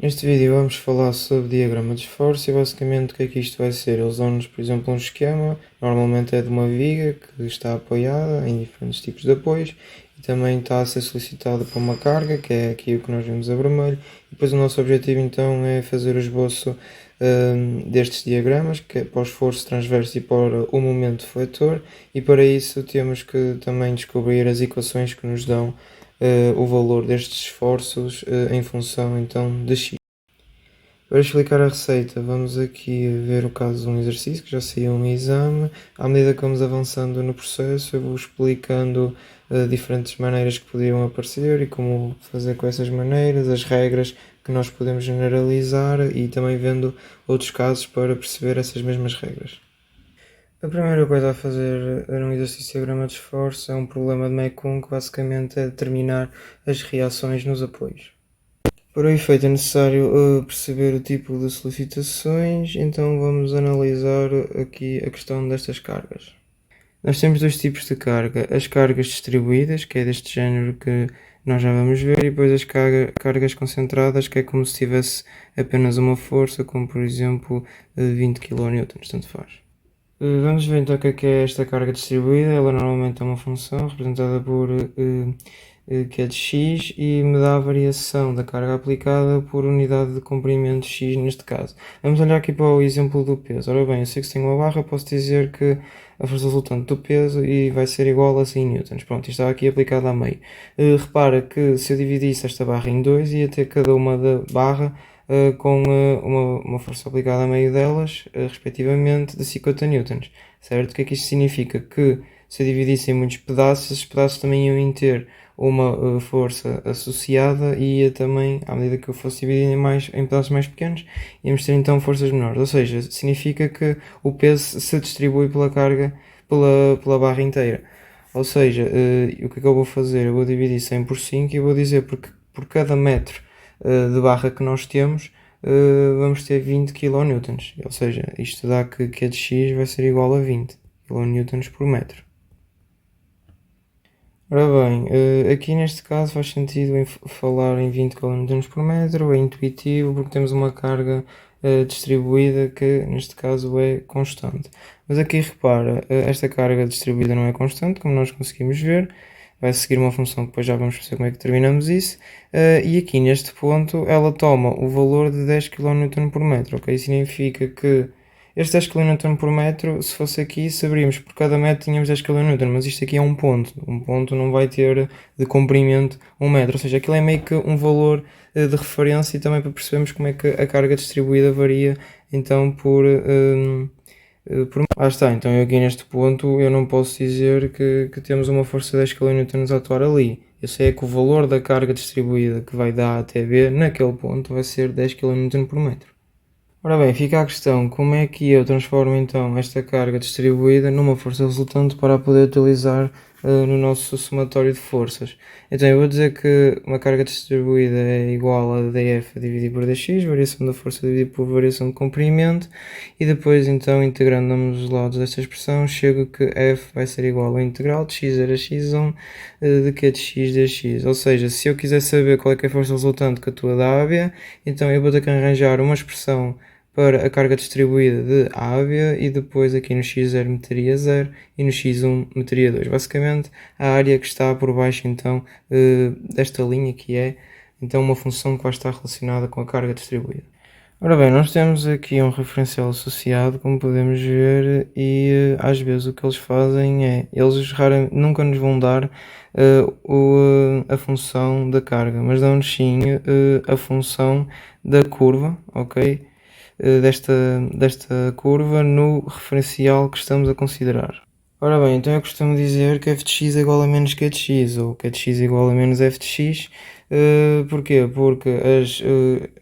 Neste vídeo vamos falar sobre diagrama de esforço e basicamente o que é que isto vai ser. Eles dão-nos, por exemplo, um esquema, normalmente é de uma viga que está apoiada em diferentes tipos de apoios e também está a ser solicitada para uma carga, que é aqui o que nós vemos a vermelho. E depois o nosso objetivo então é fazer o esboço destes diagramas, que é para o esforço transverso e para o momento fletor, e para isso temos que também descobrir as equações que nos dão o valor destes esforços em função então de x. Para explicar a receita, vamos aqui ver o caso de um exercício que já saiu um exame. À medida que vamos avançando no processo, eu vou explicando diferentes maneiras que podiam aparecer e como fazer com essas maneiras, as regras que nós podemos generalizar e também vendo outros casos para perceber essas mesmas regras. A primeira coisa a fazer num exercício de diagrama de esforço é um problema de Mekun, que basicamente é determinar as reações nos apoios. Para o efeito é necessário perceber o tipo de solicitações, então vamos analisar aqui a questão destas cargas. Nós temos dois tipos de carga, as cargas distribuídas, que é deste género que nós já vamos ver, e depois as cargas concentradas, que é como se tivesse apenas uma força, como por exemplo 20 kN, tanto faz. Vamos ver então o que é esta carga distribuída. Ela normalmente é uma função representada por que é de x e me dá a variação da carga aplicada por unidade de comprimento x neste caso. Vamos olhar aqui para o exemplo do peso. Ora bem, eu sei que se tenho uma barra, posso dizer que a força resultante do peso e vai ser igual a 100 newtons. Pronto, isto está aqui aplicado a meio. Repara que se eu dividisse esta barra em dois, ia ter cada uma da barra com uma força aplicada a meio delas, respectivamente, de 50 newtons, certo? O que é que isto significa? Que se eu dividisse em muitos pedaços, esses pedaços também iam ter uma força associada e ia também, à medida que eu fosse dividir em pedaços mais pequenos, íamos ter então forças menores. Ou seja, significa que o peso se distribui pela carga, pela barra inteira. Ou seja, o que é que eu vou fazer? Eu vou dividir 100 por 5 e vou dizer porque por cada metro de barra que nós temos, vamos ter 20 kN. Ou seja, isto dá que a de x vai ser igual a 20 kN por metro. Ora bem, aqui neste caso faz sentido falar em 20 kN por metro, é intuitivo porque temos uma carga distribuída que neste caso é constante. Mas aqui repara, esta carga distribuída não é constante, como nós conseguimos ver, vai seguir uma função que depois já vamos perceber como é que determinamos isso, e aqui neste ponto ela toma o valor de 10 kN por metro, ok? Significa que este 10 kN por metro, se fosse aqui, saberíamos que por cada metro tínhamos 10 kN, mas isto aqui é um ponto. Um ponto não vai ter de comprimento 1 metro, ou seja, aquilo é meio que um valor de referência e também para percebermos como é que a carga distribuída varia então por. Está, então eu aqui neste ponto eu não posso dizer que temos uma força de 10 kN a atuar ali. Eu sei é que o valor da carga distribuída que vai dar até B naquele ponto vai ser 10 kN por metro. Ora bem, fica a questão, como é que eu transformo então esta carga distribuída numa força resultante para a poder utilizar no nosso somatório de forças? Então eu vou dizer que uma carga distribuída é igual a dF dividido por dx, variação da força dividida por variação de comprimento, e depois então integrando ambos os lados desta expressão, chego que F vai ser igual ao integral de x era x1 de q de x dx. Ou seja, se eu quiser saber qual é que é a força resultante que atua da A a B, então eu vou ter que arranjar uma expressão para a carga distribuída de A a B e depois aqui no x0 meteria 0 e no x1 meteria 2. Basicamente a área que está por baixo então desta linha, que é então uma função que vai estar relacionada com a carga distribuída. Ora bem, nós temos aqui um referencial associado, como podemos ver, e às vezes o que eles fazem é, eles raramente, nunca nos vão dar a função da carga, mas dão-nos sim a função da curva, ok? Desta curva no referencial que estamos a considerar. Ora bem, então eu costumo dizer que f de x é igual a menos q de x, ou q de x é igual a menos f de x. Porquê? Porque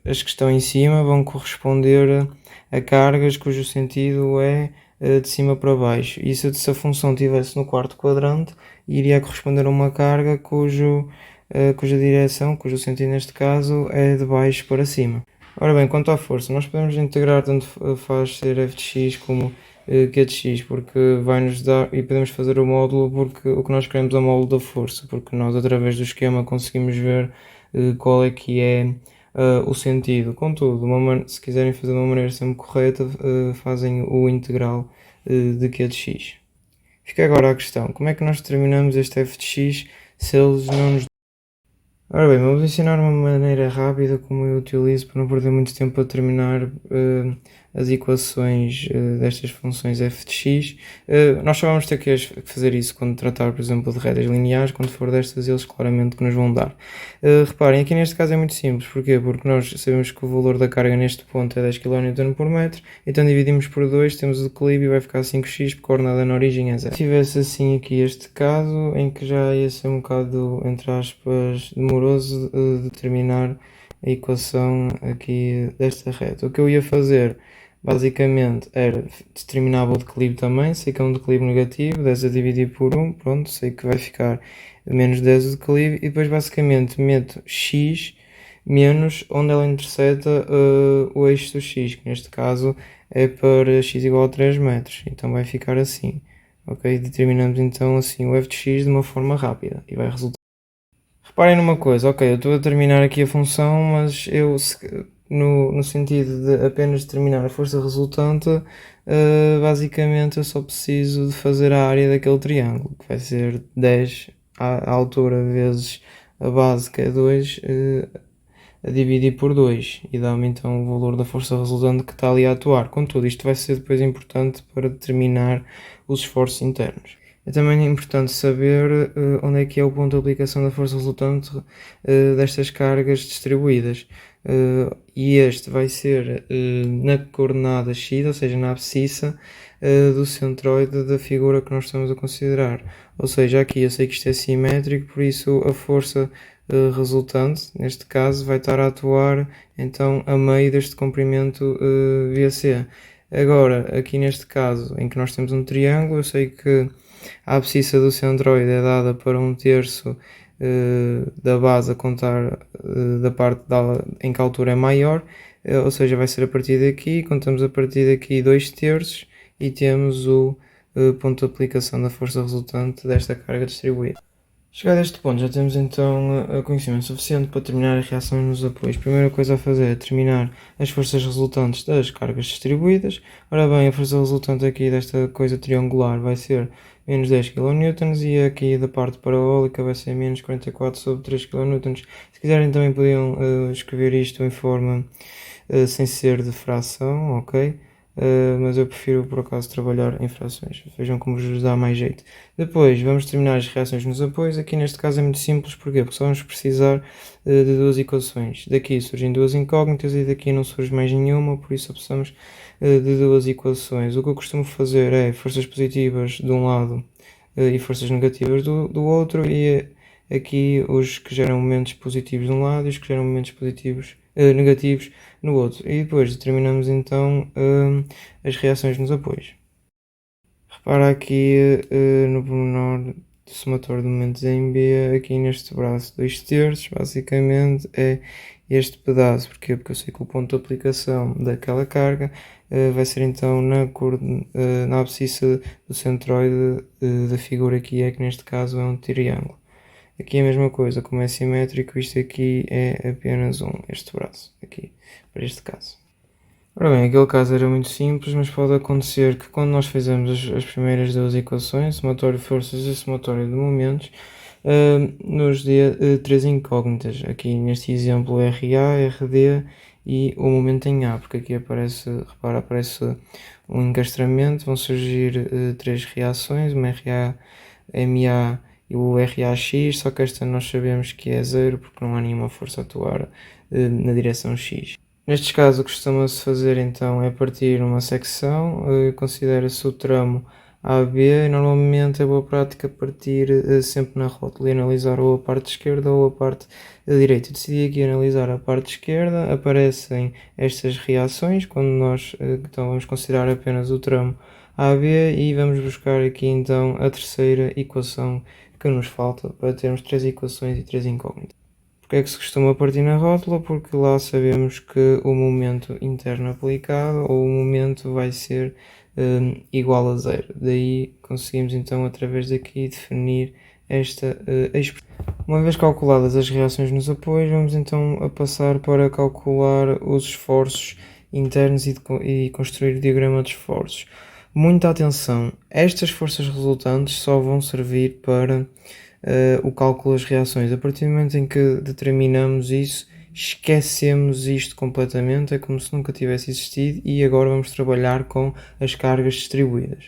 as que estão em cima vão corresponder a cargas cujo sentido é de cima para baixo. E se a função estivesse no quarto quadrante, iria corresponder a uma carga cuja direção, cujo sentido neste caso, é de baixo para cima. Ora bem, quanto à força, nós podemos integrar tanto faz ser f de x como q de x, porque vai-nos dar, e podemos fazer o módulo, porque o que nós queremos é o módulo da força, porque nós através do esquema conseguimos ver qual é que é o sentido. Contudo, se quiserem fazer de uma maneira sempre correta, fazem o integral de q de x. Fica agora a questão, como é que nós determinamos este f de x se eles não nos... Ora bem, vamos ensinar uma maneira rápida como eu utilizo para não perder muito tempo a terminar as equações destas funções f de x. Nós só vamos ter que fazer isso quando tratar, por exemplo, de retas lineares. Quando for destas, eles claramente que nos vão dar. Reparem, aqui neste caso é muito simples. Porquê? Porque nós sabemos que o valor da carga neste ponto é 10 kN por metro, então dividimos por 2, temos o declive e vai ficar 5x, porque a coordenada na origem é 0. Se tivesse assim aqui este caso, em que já ia ser um bocado, entre aspas, demoroso determinar a equação aqui desta reta. O que eu ia fazer basicamente era determinar o declive também, sei que é um declive negativo, 10 a dividir por 1, pronto, sei que vai ficar menos 10 o declive, e depois basicamente meto x menos onde ela interseta o eixo do x, que neste caso é para x igual a 3 metros, então vai ficar assim. Ok, determinamos então assim o f de x de uma forma rápida e vai resultar. Reparem numa coisa, ok, eu estou a terminar aqui a função, mas eu, no sentido de apenas determinar a força resultante, basicamente eu só preciso de fazer a área daquele triângulo, que vai ser 10 à altura vezes a base, que é 2, a dividir por 2, e dá-me então o valor da força resultante que está ali a atuar. Contudo, isto vai ser depois importante para determinar os esforços internos. É também importante saber onde é que é o ponto de aplicação da força resultante destas cargas distribuídas. E este vai ser na coordenada x, ou seja, na abscissa do centroide da figura que nós estamos a considerar. Ou seja, aqui eu sei que isto é simétrico, por isso a força resultante, neste caso, vai estar a atuar então a meio deste comprimento VC. Agora, aqui neste caso, em que nós temos um triângulo, eu sei que a abscissa do centroide é dada para 1/3 da base a contar da parte em que a altura é maior, ou seja, vai ser a partir daqui, contamos a partir daqui 2/3 e temos o ponto de aplicação da força resultante desta carga distribuída. Chegado a este ponto, já temos então conhecimento suficiente para terminar as reações nos apoios. A primeira coisa a fazer é determinar as forças resultantes das cargas distribuídas. Ora bem, a força resultante aqui desta coisa triangular vai ser menos 10 kN e aqui da parte parabólica vai ser menos 44 sobre 3 kN. Se quiserem também podiam escrever isto em forma sem ser de fração, ok? Mas eu prefiro por acaso trabalhar em frações, vejam como vos dá mais jeito. Depois vamos terminar as reações nos apoios. Aqui neste caso é muito simples, porquê? Porque só vamos precisar de duas equações. Daqui surgem duas incógnitas e daqui não surge mais nenhuma, por isso só precisamos de duas equações. O que eu costumo fazer é forças positivas de um lado e forças negativas do outro, e aqui os que geram momentos positivos de um lado e os que geram momentos negativos no outro. E depois determinamos então as reações nos apoios. Repara aqui no pormenor do somatório de momentos em B, aqui neste braço 2/3, basicamente é este pedaço. Porquê? Porque eu sei que o ponto de aplicação daquela carga vai ser então na abscissa do centroide da figura que neste caso é um triângulo. Aqui é a mesma coisa, como é simétrico, isto aqui é apenas este braço, aqui, para este caso. Ora bem, aquele caso era muito simples, mas pode acontecer que quando nós fizemos as primeiras duas equações, somatório de forças e somatório de momentos, nos dê três incógnitas. Aqui neste exemplo RA, RD e o momento em A, porque aqui aparece, repara, aparece um encastramento, vão surgir três reações, uma RA, MA e o RAX, só que esta nós sabemos que é zero porque não há nenhuma força a atuar na direção X. Nestes casos, o que costuma-se fazer então é partir uma secção, considera-se o tramo AB, e normalmente é boa prática partir sempre na rótula e analisar ou a parte esquerda ou a parte direita. Decidi aqui analisar a parte esquerda, aparecem estas reações, quando nós então vamos considerar apenas o tramo AB, e vamos buscar aqui então a terceira equação que nos falta para termos três equações e três incógnitas. Porque é que se costuma partir na rótula? Porque lá sabemos que o momento interno aplicado ou o momento vai ser igual a zero. Daí conseguimos então através daqui definir esta expressão. Uma vez calculadas as reações nos apoios, vamos então a passar para calcular os esforços internos e construir o diagrama de esforços. Muita atenção, estas forças resultantes só vão servir para o cálculo das reações. A partir do momento em que determinamos isso, esquecemos isto completamente, é como se nunca tivesse existido e agora vamos trabalhar com as cargas distribuídas.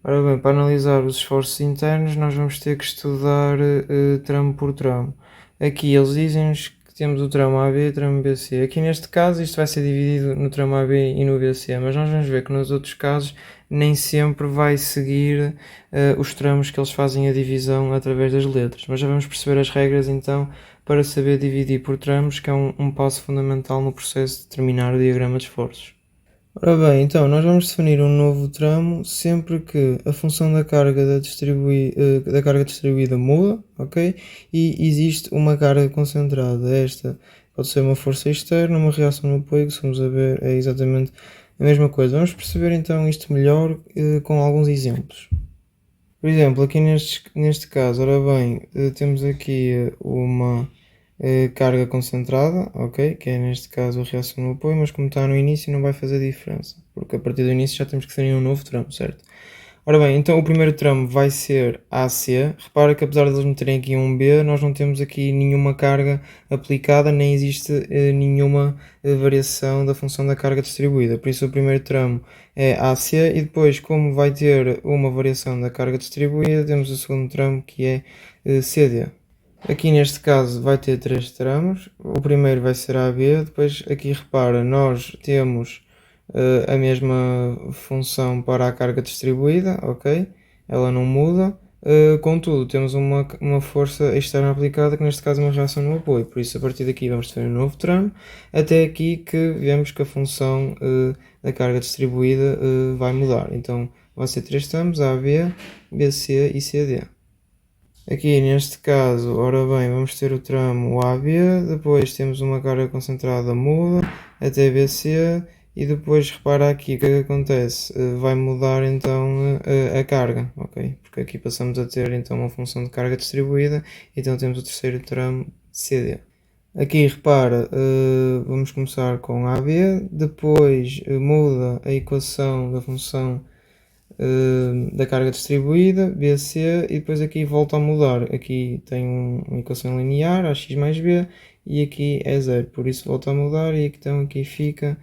Ora bem, para analisar os esforços internos nós vamos ter que estudar tramo por tramo. Aqui eles dizem-nos que temos o tramo AB e o tramo BC. Aqui neste caso isto vai ser dividido no tramo AB e no BC, mas nós vamos ver que nos outros casos nem sempre vai seguir os tramos que eles fazem a divisão através das letras. Mas já vamos perceber as regras então para saber dividir por tramos, que é um passo fundamental no processo de determinar o diagrama de esforços. Ora bem, então nós vamos definir um novo tramo sempre que a função da carga distribuída muda, ok? E existe uma carga concentrada. Esta pode ser uma força externa, uma reação no apoio, que se vamos a ver é exatamente a mesma coisa. Vamos perceber então isto melhor com alguns exemplos. Por exemplo, aqui neste caso, ora bem, temos aqui uma carga concentrada, ok? Que é neste caso a reação no apoio, mas como está no início não vai fazer diferença, porque a partir do início já temos que definir um novo tramo, certo? Ora bem, então o primeiro tramo vai ser AC. Repara que apesar de eles meterem aqui um B, nós não temos aqui nenhuma carga aplicada, nem existe nenhuma variação da função da carga distribuída. Por isso o primeiro tramo é AC e depois, como vai ter uma variação da carga distribuída, temos o segundo tramo que é CD. Aqui neste caso vai ter três tramos. O primeiro vai ser AB, depois aqui repara, nós temos a mesma função para a carga distribuída, ok? Ela não muda, contudo temos uma força externa aplicada, que neste caso é uma reação no apoio, por isso a partir daqui vamos ter um novo tramo, até aqui que vemos que a função da carga distribuída vai mudar. Então vai ser três tramos, AB, BC e CD. Aqui neste caso, ora bem, vamos ter o tramo AB, depois temos uma carga concentrada muda até BC e depois repara aqui o que é que acontece, vai mudar então a carga, ok? Porque aqui passamos a ter então uma função de carga distribuída, então temos o terceiro tramo CD. Aqui repara, vamos começar com AB, depois muda a equação da função da carga distribuída, BC, e depois aqui volta a mudar. Aqui tem uma equação linear, AX mais B, e aqui é zero, por isso volta a mudar, e então aqui fica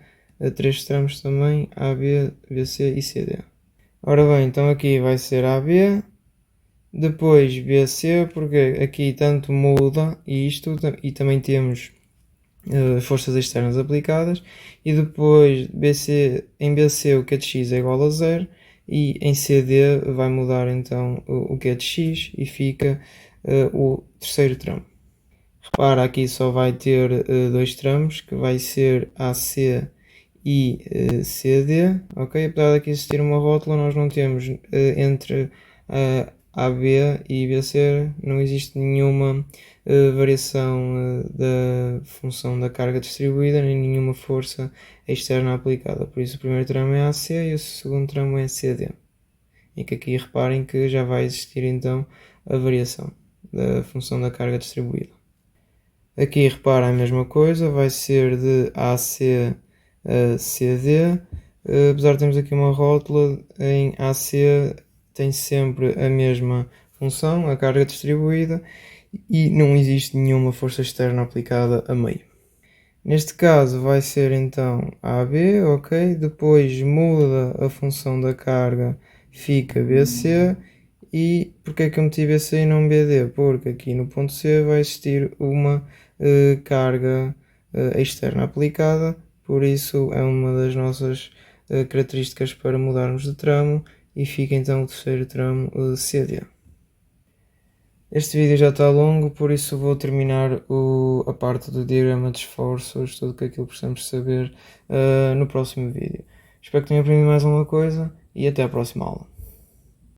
três tramos também, AB, BC e CD. Ora bem, então aqui vai ser AB, depois BC, porque aqui tanto muda isto, e também temos forças externas aplicadas, e depois BC, em BC o Q de X é igual a zero, e em CD vai mudar então o Q de X e fica o terceiro tramo. Repara, aqui só vai ter dois tramos, que vai ser AC e CD, ok? Apesar de aqui existir uma rótula, nós não temos entre AB e BC, não existe nenhuma variação da função da carga distribuída, nem nenhuma força externa aplicada. Por isso o primeiro tramo é AC e o segundo tramo é CD. E que aqui reparem que já vai existir então a variação da função da carga distribuída. Aqui repara a mesma coisa, vai ser de AC a CD, apesar de termos aqui uma rótula, em AC tem sempre a mesma função, a carga distribuída, e não existe nenhuma força externa aplicada a meio. Neste caso vai ser então AB, ok? Depois muda a função da carga, fica BC. E porque é que eu meti BC e não BD? Porque aqui no ponto C vai existir uma carga externa aplicada, por isso é uma das nossas características para mudarmos de tramo, e fica então o terceiro tramo CD. Este vídeo já está longo, por isso vou terminar a parte do diagrama de esforços, tudo aquilo que precisamos saber no próximo vídeo. Espero que tenham aprendido mais alguma coisa e até a próxima aula.